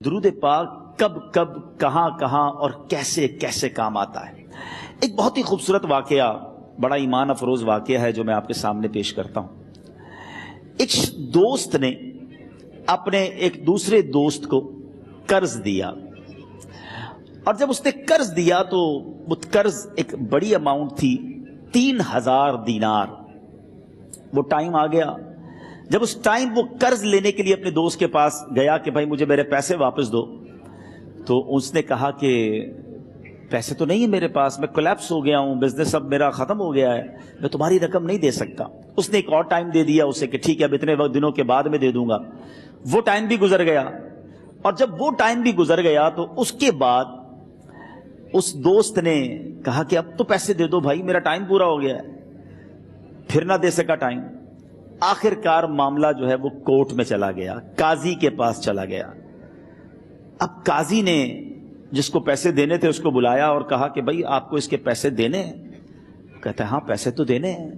درود پاک کب کب کہاں کہاں اور کیسے کیسے کام آتا ہے۔ ایک بہت ہی خوبصورت واقعہ، بڑا ایمان افروز واقعہ ہے جو میں آپ کے سامنے پیش کرتا ہوں۔ ایک دوست نے اپنے ایک دوسرے دوست کو قرض دیا، اور جب اس نے قرض دیا تو وہ قرض ایک بڑی اماؤنٹ تھی، 3000 دینار۔ وہ ٹائم آ گیا جب اس ٹائم وہ قرض لینے کے لیے اپنے دوست کے پاس گیا کہ بھائی مجھے میرے پیسے واپس دو، تو اس نے کہا کہ پیسے تو نہیں ہے میرے پاس، میں کولیپس ہو گیا ہوں، بزنس اب میرا ختم ہو گیا ہے، میں تمہاری رقم نہیں دے سکتا۔ اس نے ایک اور ٹائم دے دیا اسے کہ ٹھیک ہے اب اتنے دنوں کے بعد میں دے دوں گا۔ وہ ٹائم بھی گزر گیا، اور جب وہ ٹائم بھی گزر گیا تو اس کے بعد اس دوست نے کہا کہ اب تو پیسے دے دو بھائی، میرا ٹائم پورا ہو گیا ہے۔ پھر نہ دے سکا ٹائم۔ آخر کار معاملہ جو ہے وہ کورٹ میں چلا گیا، قاضی کے پاس چلا گیا۔ اب قاضی نے جس کو پیسے دینے تھے اس کو بلایا اور کہا کہ بھائی آپ کو اس کے پیسے دینے ہیں؟ کہتا ہے ہاں پیسے تو دینے ہیں۔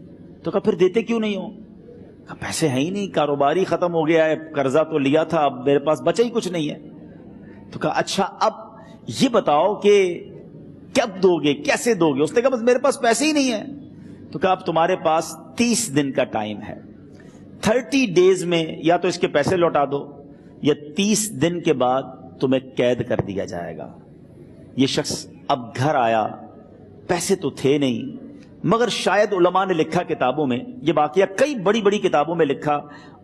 تو کہا پھر دیتے کیوں نہیں ہو؟ کہا پیسے ہیں ہی نہیں، کاروبار ہی ختم ہو گیا ہے، قرضہ تو لیا تھا، اب میرے پاس بچا ہی کچھ نہیں ہے۔ تو کہا اچھا اب یہ بتاؤ کہ کب دو گے، کیسے دو گے؟ اس نے کہا بس میرے پاس پیسے ہی نہیں ہیں۔ تو کہا اب تمہارے پاس 30 دن کا ٹائم ہے، 30 ڈیز میں یا تو اس کے پیسے لوٹا دو یا 30 دن کے بعد تمہیں قید کر دیا جائے گا۔ یہ شخص اب گھر آیا، پیسے تو تھے نہیں، مگر شاید علماء نے لکھا کتابوں میں، یہ واقعہ کئی بڑی بڑی کتابوں میں لکھا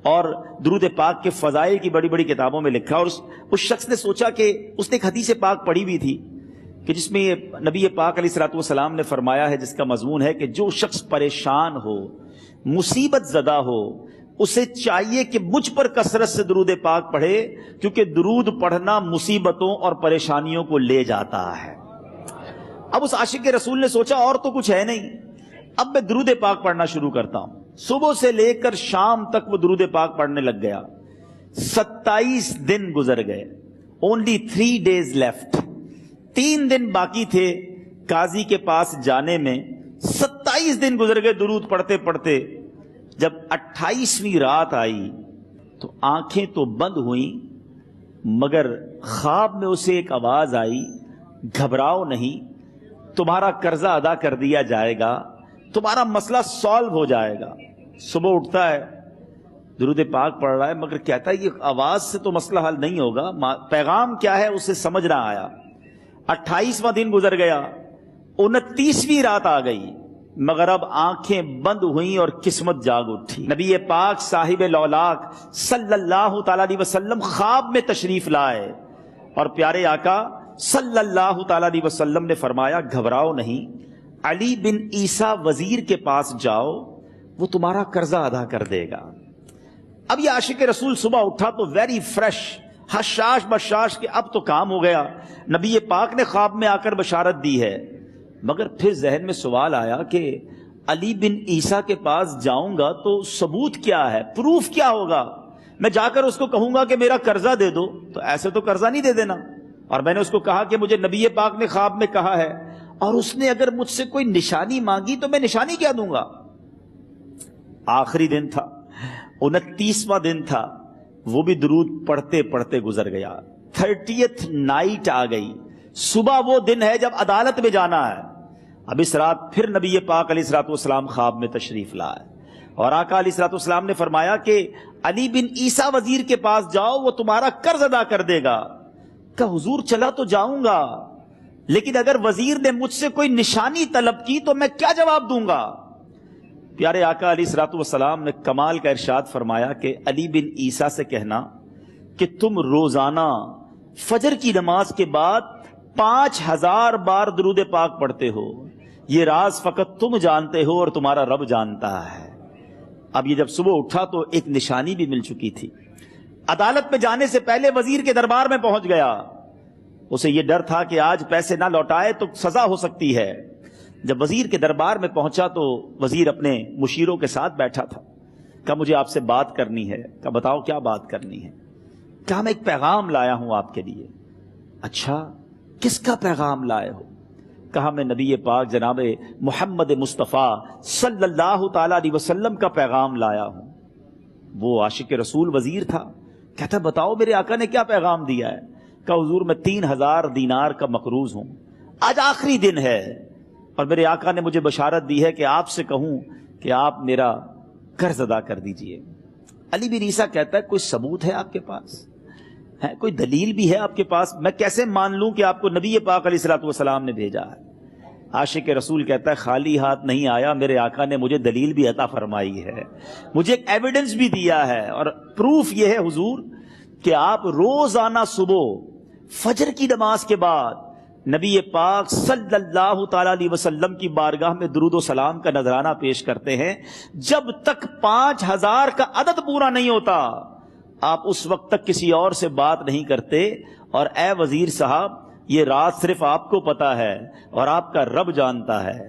اور درود پاک کے فضائل کی بڑی بڑی کتابوں میں لکھا، اور اس شخص نے سوچا کہ اس نے ایک حدیث پاک پڑھی ہوئی تھی کہ جس میں نبی پاک علیہ الصلوۃ والسلام نے فرمایا ہے، جس کا مضمون ہے کہ جو شخص پریشان ہو، مصیبت زدہ ہو، اسے چاہیے کہ مجھ پر کثرت سے درود پاک پڑھے، کیونکہ درود پڑھنا مصیبتوں اور پریشانیوں کو لے جاتا ہے۔ اب اس عاشق رسول نے سوچا اور تو کچھ ہے نہیں، اب میں درود پاک پڑھنا شروع کرتا ہوں۔ صبح سے لے کر شام تک وہ درود پاک پڑھنے لگ گیا۔ 27 دن گزر گئے، only 3 days left، 3 دن باقی تھے قاضی کے پاس جانے میں۔ 27 دن گزر گئے درود پڑھتے پڑھتے۔ جب 28ویں رات آئی تو آنکھیں تو بند ہوئیں، مگر خواب میں اسے ایک آواز آئی، گھبراؤ نہیں، تمہارا قرضہ ادا کر دیا جائے گا، تمہارا مسئلہ سالو ہو جائے گا۔ صبح اٹھتا ہے، درود پاک پڑھ رہا ہے، مگر کہتا ہے یہ آواز سے تو مسئلہ حل نہیں ہوگا، پیغام کیا ہے اسے سمجھ نہ آیا۔ 28واں دن گزر گیا، 29ویں رات آ گئی، مگر اب آنکھیں بند ہوئیں اور قسمت جاگ اٹھی۔ نبی پاک صاحب لولاک صلی اللہ تعالی علیہ وسلم خواب میں تشریف لائے، اور پیارے آقا صلی اللہ تعالی علیہ وسلم نے فرمایا گھبراؤ نہیں، علی بن عیسیٰ وزیر کے پاس جاؤ، وہ تمہارا قرضہ ادا کر دے گا۔ اب یہ عاشق رسول صبح اٹھا تو ویری فریش، حشاش بشاش کہ اب تو کام ہو گیا، نبی پاک نے خواب میں آ کر بشارت دی ہے۔ مگر پھر ذہن میں سوال آیا کہ علی بن عیسیٰ کے پاس جاؤں گا تو ثبوت کیا ہے، پروف کیا ہوگا؟ میں جا کر اس کو کہوں گا کہ میرا قرضہ دے دو، تو ایسے تو قرضہ نہیں دے دینا، اور میں نے اس کو کہا کہ مجھے نبی پاک نے خواب میں کہا ہے، اور اس نے اگر مجھ سے کوئی نشانی مانگی تو میں نشانی کیا دوں گا؟ آخری دن تھا، 29واں دن تھا، وہ بھی درود پڑھتے پڑھتے گزر گیا۔ 30th نائٹ آ گئی، صبح وہ دن ہے جب عدالت میں جانا ہے۔ اب اس رات پھر نبی پاک علیہ الصلوۃ والسلام خواب میں تشریف لائے، اور آقا علیہ الصلوۃ والسلام نے فرمایا کہ علی بن عیسیٰ وزیر کے پاس جاؤ، وہ تمہارا قرض ادا کر دے گا۔ کہ حضور چلا تو جاؤں گا، لیکن اگر وزیر نے مجھ سے کوئی نشانی طلب کی تو میں کیا جواب دوں گا؟ پیارے آقا علیہ الصلوۃ والسلام نے کمال کا ارشاد فرمایا کہ علی بن عیسیٰ سے کہنا کہ تم روزانہ فجر کی نماز کے بعد 5000 بار درود پاک پڑھتے ہو، یہ راز فقط تم جانتے ہو اور تمہارا رب جانتا ہے۔ اب یہ جب صبح اٹھا تو ایک نشانی بھی مل چکی تھی۔ عدالت میں جانے سے پہلے وزیر کے دربار میں پہنچ گیا، اسے یہ ڈر تھا کہ آج پیسے نہ لوٹائے تو سزا ہو سکتی ہے۔ جب وزیر کے دربار میں پہنچا تو وزیر اپنے مشیروں کے ساتھ بیٹھا تھا۔ کہا مجھے آپ سے بات کرنی ہے۔ کہا بتاؤ کیا بات کرنی ہے؟ کہا میں ایک پیغام لایا ہوں آپ کے لیے۔ اچھا کس کا پیغام لائے ہو؟ کہا میں نبی پاک جناب محمد مصطفیٰ صلی اللہ تعالی علیہ وسلم کا پیغام لایا ہوں۔ وہ عاشق رسول وزیر تھا، کہتا بتاؤ میرے آقا نے کیا پیغام دیا ہے؟ کہ حضور میں 3000 دینار کا مقروض ہوں، آج آخری دن ہے اور میرے آقا نے مجھے بشارت دی ہے کہ آپ سے کہوں کہ آپ میرا قرض ادا کر دیجئے۔ علی بن عیسیٰ کہتا ہے کوئی ثبوت ہے آپ کے پاس؟ ہے کوئی دلیل بھی ہے آپ کے پاس؟ میں کیسے مان لوں کہ آپ کو نبی پاک علیہ الصلوۃ والسلام نے بھیجا ہے؟ عاشق رسول کہتا ہے خالی ہاتھ نہیں آیا، میرے آقا نے مجھے دلیل بھی عطا فرمائی ہے، مجھے ایک ایویڈنس بھی دیا ہے، اور پروف یہ ہے حضور کہ آپ روزانہ صبح فجر کی نماز کے بعد نبی پاک صلی اللہ تعالی علیہ وسلم کی بارگاہ میں درود و سلام کا نذرانہ پیش کرتے ہیں۔ جب تک 5000 کا عدد پورا نہیں ہوتا آپ اس وقت تک کسی اور سے بات نہیں کرتے، اور اے وزیر صاحب یہ رات صرف آپ کو پتا ہے اور آپ کا رب جانتا ہے۔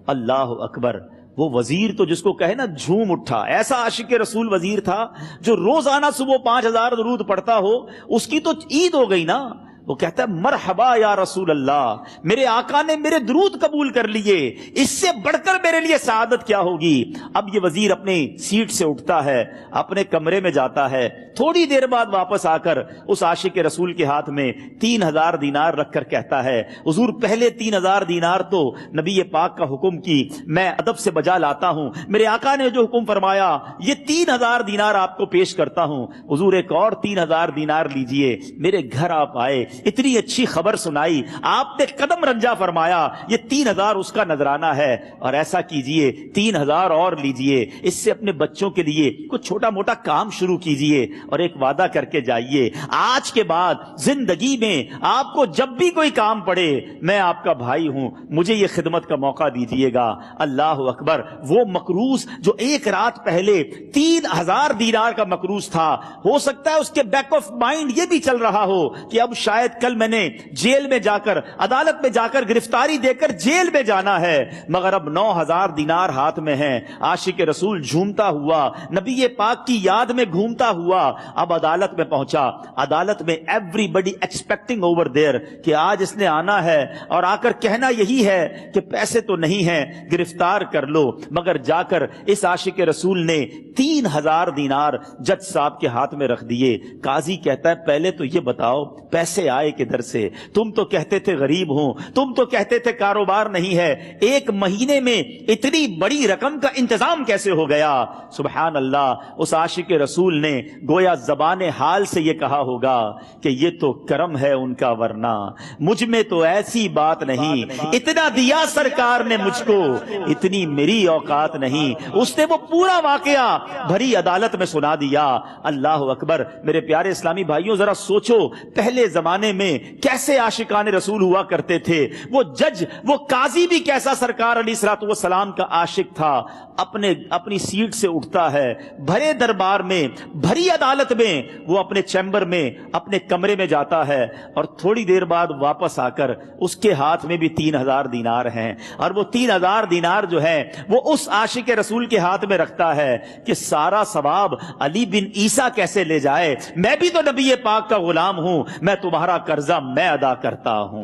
اللہ اکبر، وہ وزیر تو جس کو کہے نا جھوم اٹھا، ایسا عاشق رسول وزیر تھا جو روزانہ صبح 5000 درود پڑھتا ہو، اس کی تو عید ہو گئی نا۔ وہ کہتا ہے مرحبا یا رسول اللہ، میرے آقا نے میرے درود قبول کر لیے، اس سے بڑھ کر میرے لیے سعادت کیا ہوگی۔ اب یہ وزیر اپنی سیٹ سے اٹھتا ہے، اپنے کمرے میں جاتا ہے، تھوڑی دیر بعد واپس آ کر اس عاشق رسول کے ہاتھ میں 3000 دینار رکھ کر کہتا ہے حضور پہلے 3000 دینار تو نبی پاک کا حکم کی میں ادب سے بجا لاتا ہوں، میرے آقا نے جو حکم فرمایا یہ 3000 دینار آپ کو پیش کرتا ہوں، حضور ایک اور 3000 دینار لیجئے۔ میرے گھر آپ آئے، اتنی اچھی خبر سنائی، آپ نے قدم رنجا فرمایا، یہ 3000 اس کا نذرانہ ہے، اور ایسا کیجئے 3000 اور لیجئے، اس سے اپنے بچوں کے لیے کچھ چھوٹا موٹا کام شروع کیجئے، اور ایک وعدہ کر کے جائیے آج کے بعد زندگی میں آپ کو جب بھی کوئی کام پڑے میں آپ کا بھائی ہوں، مجھے یہ خدمت کا موقع دیجئے گا۔ اللہ اکبر، وہ مقروض جو ایک رات پہلے 3000 دینار کا مقروض تھا، ہو سکتا ہے اس کے بیک آف مائنڈ یہ بھی چل رہا ہو کہ اب شاید کل میں نے جیل میں جا کر، عدالت میں جا کر گرفتاری دے کر جیل میں جانا ہے، مگر اب 9000 دینار ہاتھ میں ہیں۔ عاشق رسول جھومتا ہوا نبی پاک کی یاد میں گھومتا ہوا اب عدالت میں پہنچا۔ عدالت میں everybody expecting over there کہ آج اس نے آنا ہے اور آ کر کہنا یہی ہے کہ پیسے تو نہیں ہیں، گرفتار کر لو، مگر جا کر اس عاشق رسول نے 3000 دینار جج صاحب کے ہاتھ میں رکھ دیے۔ قاضی کہتا ہے پہلے تو یہ بتاؤ پیسے آئے کدھر سے؟ تم تو کہتے تھے غریب ہوں، تم تو کہتے تھے کاروبار نہیں ہے، ایک مہینے میں اتنی بڑی رقم کا انتظام کیسے ہو گیا؟ سبحان اللہ، اس عاشق رسول نے گویا زبان حال سے یہ کہا ہوگا کہ یہ تو کرم ہے ان کا، ورنہ مجھ میں تو ایسی بات نہیں، اتنا دیا سرکار نے مجھ کو، اتنی میری اوقات نہیں۔ اس نے وہ پورا واقعہ بھری عدالت میں سنا دیا۔ اللہ اکبر، میرے پیارے اسلامی بھائیوں ذرا سوچو پہلے زمانے میں کیسے عاشقان رسول ہوا کرتے تھے۔ وہ جج، وہ قاضی بھی کیسا سرکار علیہ الصلوۃ والسلام کا عاشق تھا۔ اپنی سیٹ سے اٹھتا ہے، بھرے دربار میں، بھری عدالت میں، وہ اپنے چیمبر میں، اپنے کمرے میں جاتا ہے، اور تھوڑی دیر بعد واپس آ کر اس کے ہاتھ میں بھی 3000 دینار ہیں، اور وہ 3000 دینار جو ہے وہ اس عاشق رسول کے ہاتھ میں رکھتا ہے کہ سارا ثواب علی بن عیسیٰ کیسے لے جائے، میں بھی تو نبی پاک کا غلام ہوں، میں تمہارا قرضہ میں ادا کرتا ہوں۔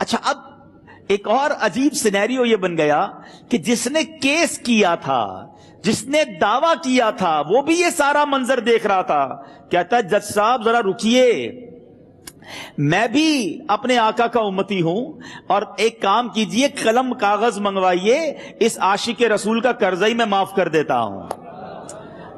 اچھا، اب ایک اور عجیب سینیریو یہ بن گیا کہ جس نے کیس کیا تھا، جس نے دعویٰ کیا تھا، وہ بھی یہ سارا منظر دیکھ رہا تھا۔ کہتا ہے جج صاحب ذرا رکیے، میں بھی اپنے آقا کا امتی ہوں، اور ایک کام کیجئے، قلم کاغذ منگوائیے، اس عاشق رسول کا قرضہ ہی میں معاف کر دیتا ہوں۔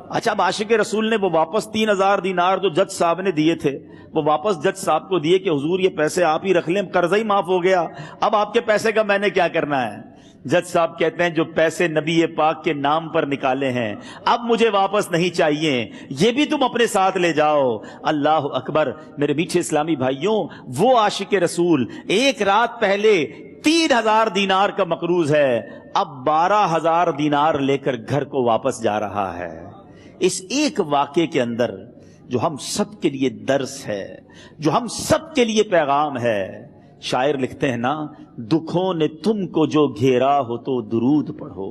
اچھا، اب عاشق رسول نے وہ واپس 3000 دینار جو جج صاحب نے دیے تھے وہ واپس جج صاحب کو دیے کہ حضور یہ پیسے آپ ہی رکھ لیں، قرضہ ہی معاف ہو گیا، اب آپ کے پیسے کا میں نے کیا کرنا ہے؟ جج صاحب کہتے ہیں جو پیسے نبی پاک کے نام پر نکالے ہیں اب مجھے واپس نہیں چاہیے، یہ بھی تم اپنے ساتھ لے جاؤ۔ اللہ اکبر، میرے میٹھے اسلامی بھائیوں، وہ عاشق رسول ایک رات پہلے 3000 دینار کا مقروض ہے، اب 12000 دینار لے کر گھر کو واپس جا رہا ہے۔ اس ایک واقعے کے اندر جو ہم سب کے لیے درس ہے، جو ہم سب کے لیے پیغام ہے، شاعر لکھتے ہیں نا، دکھوں نے تم کو جو گھیرا ہو تو درود پڑھو،